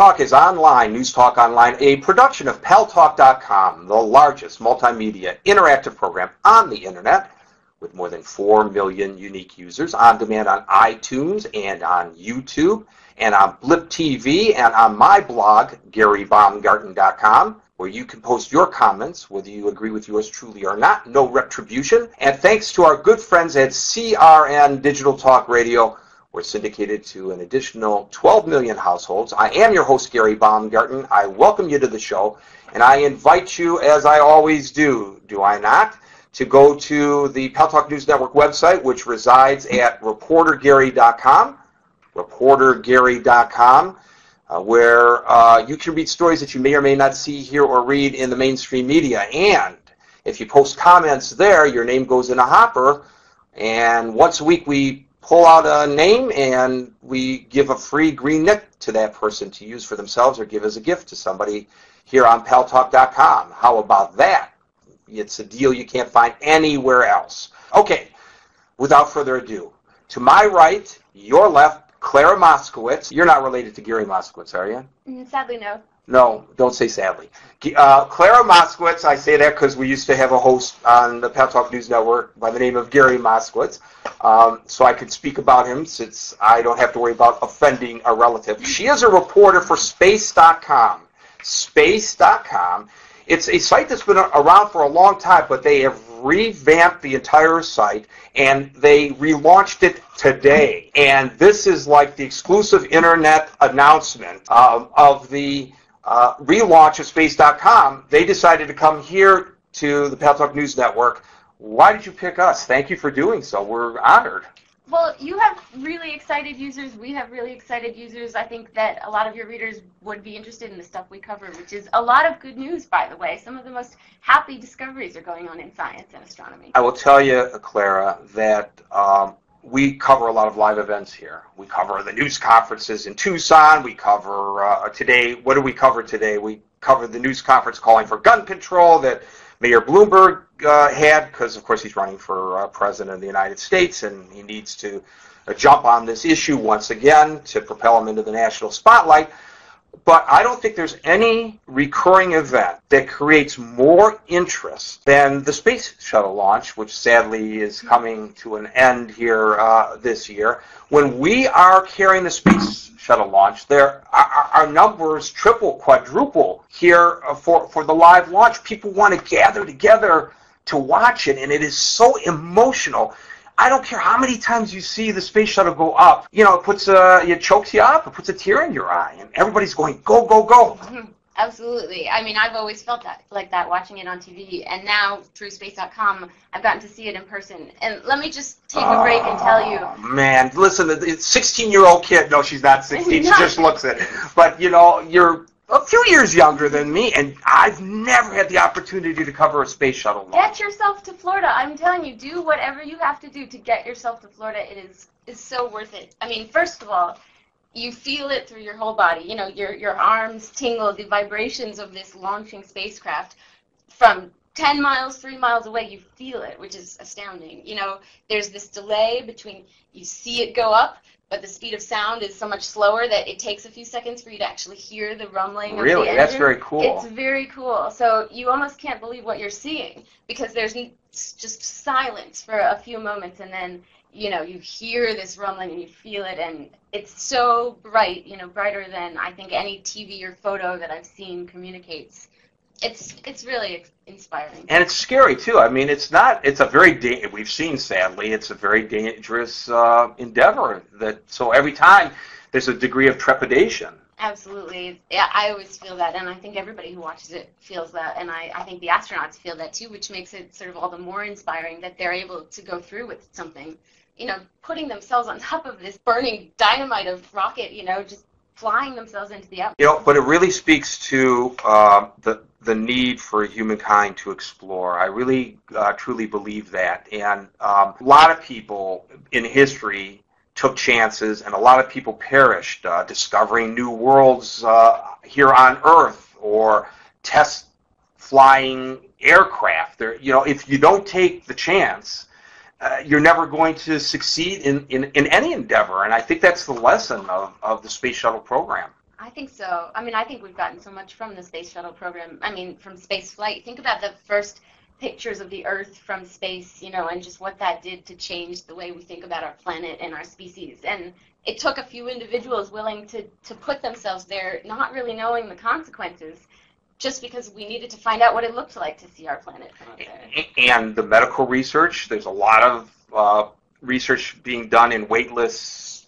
Talk is online, News Talk Online, a production of paltalk.com, the largest multimedia interactive program on the internet with more than 4 million unique users on demand on iTunes and on YouTube and on Blip TV and on my blog, GaryBaumgarten.com, where you can post your comments, whether you agree with yours truly or not, no retribution. And thanks to our good friends at CRN Digital Talk Radio, we're syndicated to an additional 12 million households. I am your host, Gary Baumgarten. I welcome you to the show, and I invite you, as I always do I not, to go to the Pal Talk News Network website, which resides at reportergary.com, reportergary.com, where you can read stories that you may or may not see, hear, or read in the mainstream media. And if you post comments there, your name goes in a hopper, and once a week we pull out a name and we give a free green nick to that person to use for themselves or give as a gift to somebody here on paltalk.com. How about that? It's a deal you can't find anywhere else. Okay, without further ado, to my right, your left, Clara Moskowitz. You're not related to Gary Moskowitz, are you? Sadly, no. No, don't say sadly. Clara Moskowitz, I say that because we used to have a host on the Pal Talk News Network by the name of Gary Moskowitz, so I could speak about him since I don't have to worry about offending a relative. She is a reporter for Space.com. Space.com. It's a site that's been around for a long time, but they have revamped the entire site, and they relaunched it today. And this is like the exclusive internet announcement of the relaunch of Space.com. They decided to come here to the Pal Talk News Network. Why did you pick us? Thank you for doing so. We're honored. Well, you have really excited users. We have really excited users. I think that a lot of your readers would be interested in the stuff we cover, which is a lot of good news, by the way. Some of the most happy discoveries are going on in science and astronomy. I will tell you, Clara, that we cover a lot of live events here. We cover the news conferences in Tucson. We cover today. What do we cover today? We cover the news conference calling for gun control that Mayor Bloomberg had, because, of course, he's running for president of the United States, and he needs to jump on this issue once again to propel him into the national spotlight. But I don't think there's any recurring event that creates more interest than the Space Shuttle launch, which sadly is coming to an end here this year. When we are carrying the Space Shuttle launch, our numbers triple, quadruple here for the live launch. People want to gather together to watch it, and it is so emotional. I don't care how many times you see the Space Shuttle go up. You know, it chokes you up. It puts a tear in your eye, and everybody's going, go, go, go. Absolutely. I mean, I've always felt like that watching it on TV, and now through Space.com, I've gotten to see it in person. And let me just take a break and tell you. Man, listen, the 16-year-old kid. No, she's not 16. She just looks it. But you know, you're a few years younger than me, and I've never had the opportunity to cover a Space Shuttle launch. Get yourself to Florida. I'm telling you, do whatever you have to do to get yourself to Florida. It is so worth it. I mean, first of all, you feel it through your whole body. You know, your arms tingle, the vibrations of this launching spacecraft from 10 miles, 3 miles away, you feel it, which is astounding. You know, there's this delay between you see it go up, but the speed of sound is so much slower that it takes a few seconds for you to actually hear the rumbling of the engine. Really? That's very cool. It's very cool. So you almost can't believe what you're seeing because there's just silence for a few moments, and then, you know, you hear this rumbling and you feel it, and it's so bright, you know, brighter than I think any TV or photo that I've seen communicates. It's really inspiring. And it's scary, too. I mean, it's a very, we've seen, sadly, it's a very dangerous endeavor. So every time there's a degree of trepidation. Absolutely. Yeah, I always feel that, and I think everybody who watches it feels that, and I think the astronauts feel that, too, which makes it sort of all the more inspiring that they're able to go through with something, you know, putting themselves on top of this burning dynamite of rocket, you know, just flying themselves into the atmosphere. You know, but it really speaks to the need for humankind to explore. I really truly believe that. And a lot of people in history took chances, and a lot of people perished discovering new worlds here on Earth or test flying aircraft. You know, if you don't take the chance, you're never going to succeed in any endeavor. And I think that's the lesson of the Space Shuttle program. I think so. I mean, I think we've gotten so much from the space shuttle program. I mean, from space flight. Think about the first pictures of the Earth from space, and just what that did to change the way we think about our planet and our species. And it took a few individuals willing to put themselves there, not really knowing the consequences, just because we needed to find out what it looked like to see our planet from up there. And the medical research, there's a lot of research being done in weightless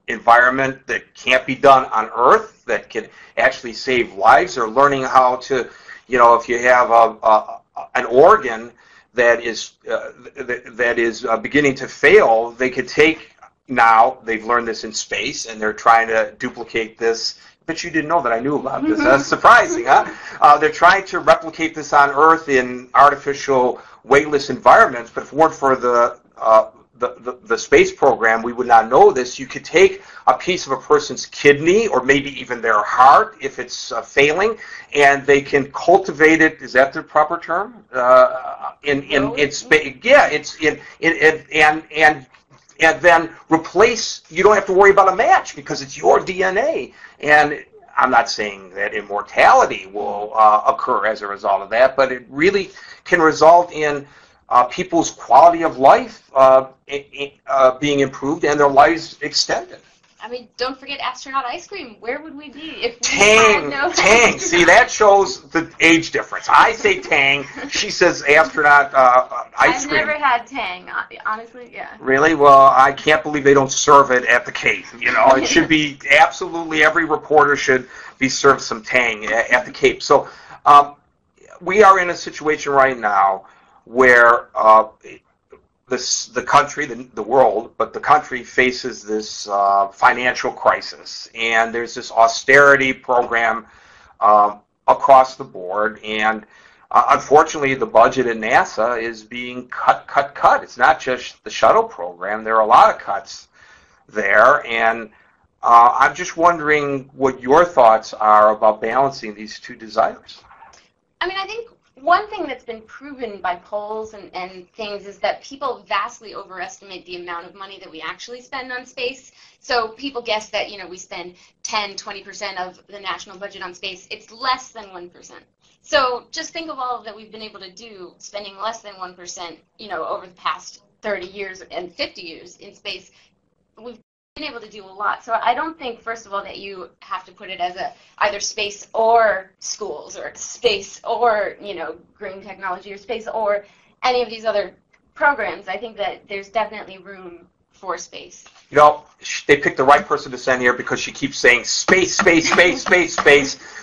environment that can't be done on Earth that can actually save lives. They're learning how to, if you have an organ that is beginning to fail, they could take. Now they've learned this in space, and they're trying to duplicate this. But you didn't know that I knew about this. That's surprising, huh? They're trying to replicate this on Earth in artificial weightless environments. But if it weren't for the space program, we would not know this. You could take a piece of a person's kidney or maybe even their heart if it's failing, and they can cultivate it. Is that the proper term? In space, yeah. It's and then replace. You don't have to worry about a match because it's your DNA. And I'm not saying that immortality will occur as a result of that, but it really can result in people's quality of life being improved and their lives extended. I mean, don't forget astronaut ice cream. Where would we be if we Tang, had no Tang. See, that shows the age difference. I say Tang. She says astronaut ice cream. I've never had Tang, honestly, yeah. Really? Well, I can't believe they don't serve it at the Cape. It should be absolutely every reporter should be served some Tang at the Cape. So we are in a situation right now where the country, the world, but the country faces this financial crisis, and there's this austerity program across the board, and unfortunately the budget at NASA is being cut. It's not just the shuttle program. There are a lot of cuts there, and I'm just wondering what your thoughts are about balancing these two desires. I mean, I think one thing that's been proven by polls and things is that people vastly overestimate the amount of money that we actually spend on space. So people guess that, we spend 10, 20% of the national budget on space. It's less than 1%. So just think of all that we've been able to do, spending less than 1%, over the past 30 years and 50 years in space. We've been able to do a lot. So I don't think, first of all, that you have to put it as either space or schools or space or, green technology or space or any of these other programs. I think that there's definitely room for space. They picked the right person to send here because she keeps saying space.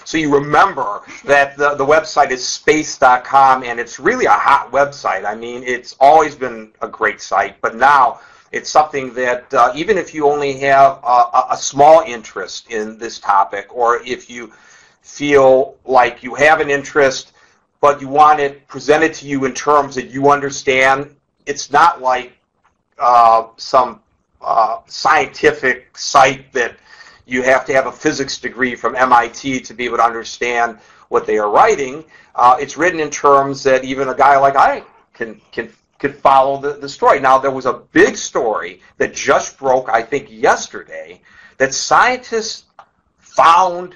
So you remember that the website is space.com, and it's really a hot website. I mean, it's always been a great site, but now it's something that even if you only have a small interest in this topic, or if you feel like you have an interest but you want it presented to you in terms that you understand, it's not like some scientific site that you have to have a physics degree from MIT to be able to understand what they are writing. It's written in terms that even a guy like I can follow the story. Now, there was a big story that just broke, I think, yesterday, that scientists found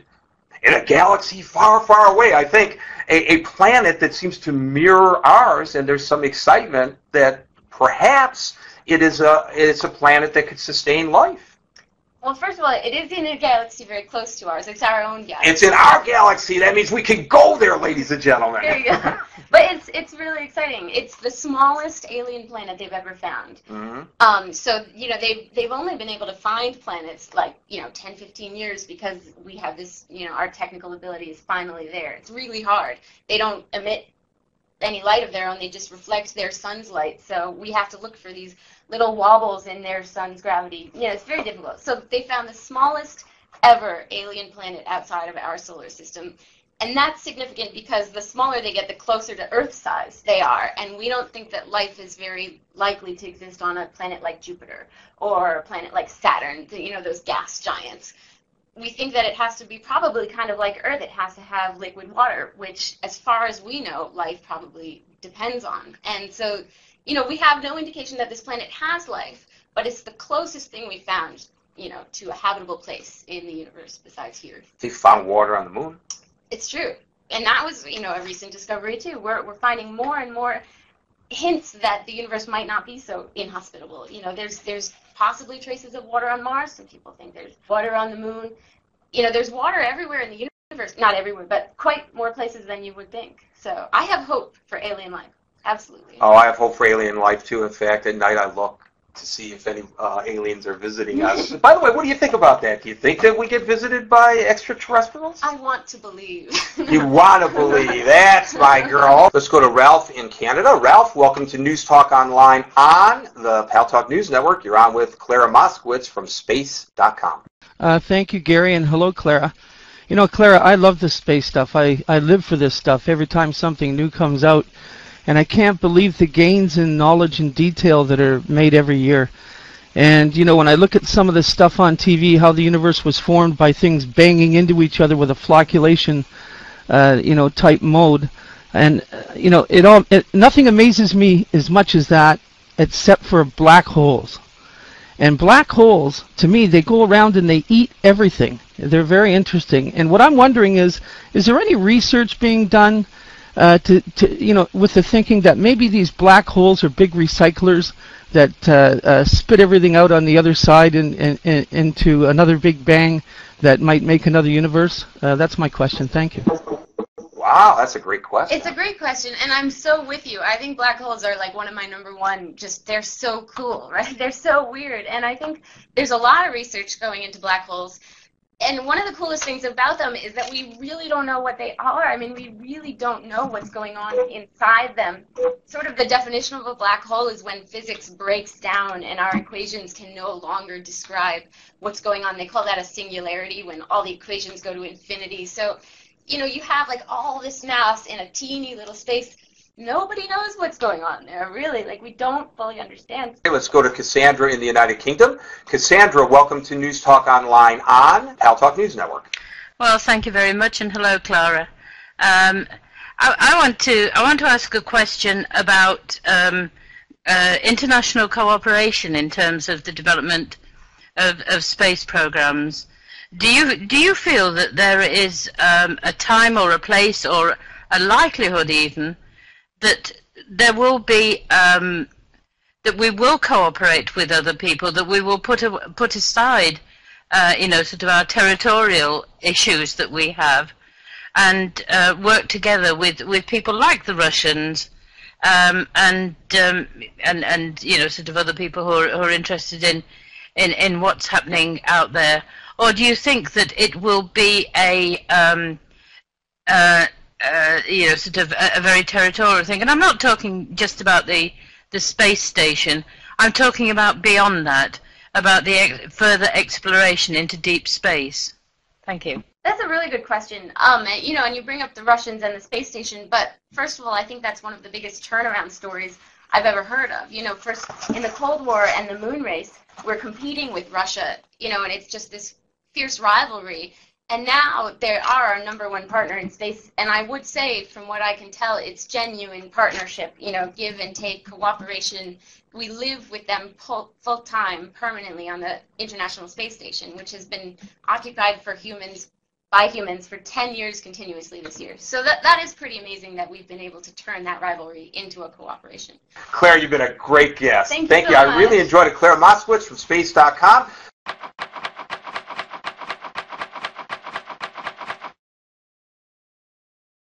in a galaxy far, far away, I think, a planet that seems to mirror ours, and there's some excitement that perhaps it's a planet that could sustain life. Well, first of all, it is in a galaxy very close to ours. It's our own galaxy. It's in our galaxy. That means we can go there, ladies and gentlemen. There you go. But it's really exciting. It's the smallest alien planet they've ever found. Mm-hmm. So, they've only been able to find planets like, 10, 15 years because we have this, our technical ability is finally there. It's really hard. They don't emit any light of their own. They just reflect their sun's light. So we have to look for these little wobbles in their sun's gravity. It's very difficult. So they found the smallest ever alien planet outside of our solar system. And that's significant because the smaller they get, the closer to Earth size they are. And we don't think that life is very likely to exist on a planet like Jupiter or a planet like Saturn, those gas giants. We think that it has to be probably kind of like Earth. It has to have liquid water, which, as far as we know, life probably depends on. And so, we have no indication that this planet has life, but it's the closest thing we found. to a habitable place in the universe besides here. They found water on the moon. It's true. And that was, a recent discovery too. We're finding more and more hints that the universe might not be so inhospitable. There's possibly traces of water on Mars. Some people think there's water on the moon. There's water everywhere in the universe. Not everywhere, but quite more places than you would think. So I have hope for alien life. Absolutely. Oh, I have hope for alien life too. In fact, at night I look to see if any aliens are visiting us. By the way, what do you think about that? Do you think that we get visited by extraterrestrials? I want to believe. You want to believe. That's my girl. Let's go to Ralph in Canada. Ralph, welcome to News Talk Online on the Pal Talk News Network. You're on with Clara Moskowitz from space.com. Thank you, Gary, and hello, Clara. Clara, I love this space stuff. I live for this stuff every time something new comes out. And I can't believe the gains in knowledge and detail that are made every year. And, when I look at some of this stuff on TV, how the universe was formed by things banging into each other with a flocculation, type mode. And, nothing amazes me as much as that, except for black holes. And black holes, to me, they go around and they eat everything. They're very interesting. And what I'm wondering is there any research being done with the thinking that maybe these black holes are big recyclers that spit everything out on the other side into another big bang that might make another universe? That's my question. Thank you. Wow, that's a great question. It's a great question, and I'm so with you. I think black holes are like one of my number one, they're so cool, right? They're so weird, and I think there's a lot of research going into black holes. And one of the coolest things about them is that we really don't know what they are. I mean, we really don't know what's going on inside them. Sort of the definition of a black hole is when physics breaks down and our equations can no longer describe what's going on. They call that a singularity, when all the equations go to infinity. So, you have like all this mass in a teeny little space. Nobody knows what's going on there, really. Like, we don't fully understand. Okay, let's go to Cassandra in the United Kingdom. Cassandra, welcome to News Talk Online on Pal Talk News Network. Well, thank you very much, and hello, Clara. I want to ask a question about international cooperation in terms of the development of space programs. Do you feel that there is a time or a place or a likelihood even that there will be that we will cooperate with other people, that we will put aside sort of our territorial issues that we have, and work together with people like the Russians and sort of other people who are interested in what's happening out there? Or do you think that it will be a sort of a very territorial thing? And I'm not talking just about the space station. I'm talking about beyond that, about the further exploration into deep space. Thank you. That's a really good question. And you bring up the Russians and the space station, but first of all, I think that's one of the biggest turnaround stories I've ever heard of. First in the Cold War and the moon race, we're competing with Russia, and it's just this fierce rivalry. And now they are our number one partner in space. And I would say, from what I can tell, it's genuine partnership, give and take, cooperation. We live with them full-time, permanently on the International Space Station, which has been occupied by humans for 10 years continuously this year. So that is pretty amazing that we've been able to turn that rivalry into a cooperation. Claire, you've been a great guest. Thank you so I much. really enjoyed it. Clara Moskowitz from space.com.